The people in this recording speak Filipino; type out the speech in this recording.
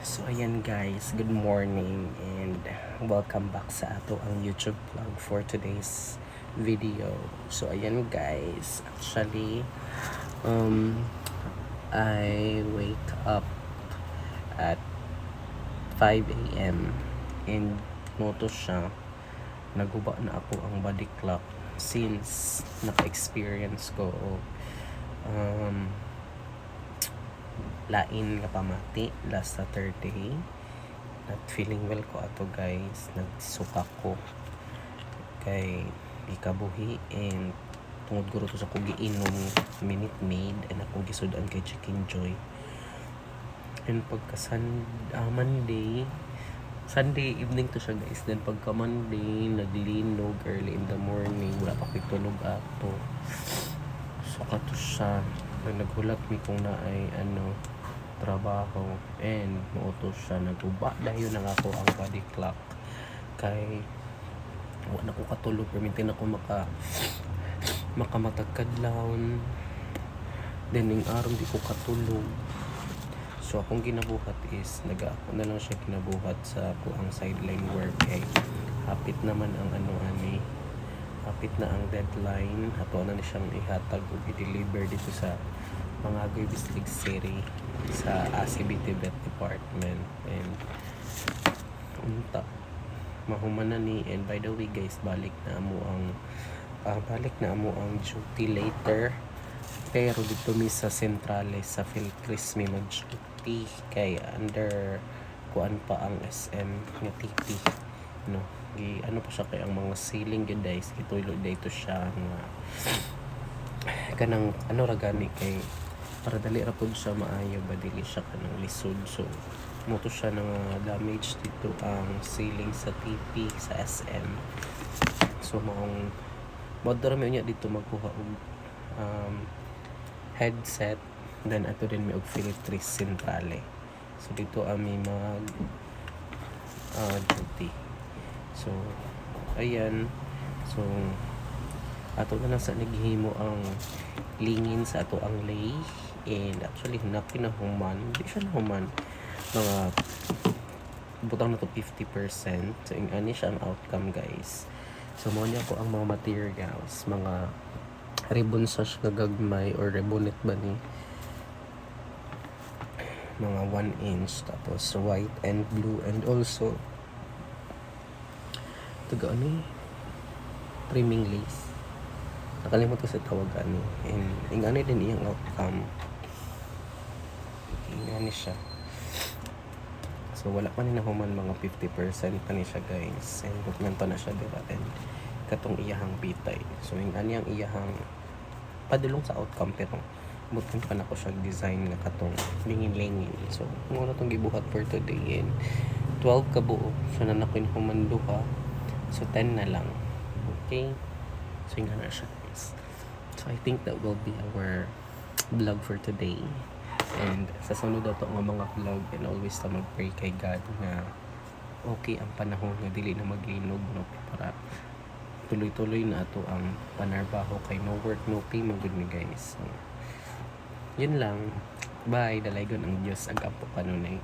So ayan guys, good morning and welcome back sa ato ang YouTube vlog for today's video. So ayan guys, actually I wake up at 5 a.m. and noto siya naguba na ako ang body clock since naka-experience ko lain nga pamati last Saturday. Not feeling well ko ato guys, nagsuka ko kay ikabuhi and tungod guro to sa kong giinom Minute Maid and akong gisudan kay Chicken Joy. And pagka Sunday evening to siya guys, then pagka Monday naglinog early in the morning, wala pa ko'y tulog ato, so kato siya naghulat mi kung na ay trabaho and muutos siya naguba dayon na ako ang body clock kay wala ko katulog permintin ako makamatagkadlawon then ning araw di ko katulog. So akong ginabuhat is ako na lang siya ginabuhat sa ang sideline work kay hapit naman ang hapit na ang deadline, hato na siyang ihatag o i-deliver dito sa mga Bislig City sa ACBT Vet Department. And mahuman na ni, and by the way guys, balik na amo ang duty later, pero dito mi sa Centrales sa Philcris mi mag-duty kay under kuan pa ang SM nga TP no. Ano pa siya kay ang mga ceiling gyud guys, itulo dito siya nga kanang ragani kay para dali ra pud siya maayo ba dili siya kanang lisod. So moto siya nang damage dito ang ceiling sa TP sa SM. So modern mi unya dito magkuha og headset, then ato din mi og Philcris Centrale. So dito ami mag duty. So ayan, so ato na lang sa naghimo ang lingin sa ato ang lay, and actually napinahuman, di siya nahuman, mga butang na to 50%. So ani siya ang outcome guys. So mo niya ko ang mga materials, mga ribbon sash nga gagmay or ribbonnet ba ni, mga 1 inch, tapos white and blue, and also trimming lace, nakalimot ko sa tawag and ingani din iyang outcome, ingani siya. So wala pa ni nahuman, mga 50% pa ni siya guys, and hukman pa na siya diba, and katong iyahang bitay. So ingani ang iyahang padulong sa outcome, pero butin pa na ko siya design nga katong lingin-lingin. So muna itong gibuhat for today, and 12 ka buo, so na nakinuhuman duha, so 10 na lang. Okay, so yun na siya guys. So I think that will be our vlog for today, and sa sunod na to nga mga vlog, and always ta mag-pray kay God na okay ang panahon nga dili na maglinog no, para tuloy-tuloy na ato ang panarbaho kay no work no pay magud ni guys. So yun lang, bye, dalaygon ang Diyos agapo kanunay.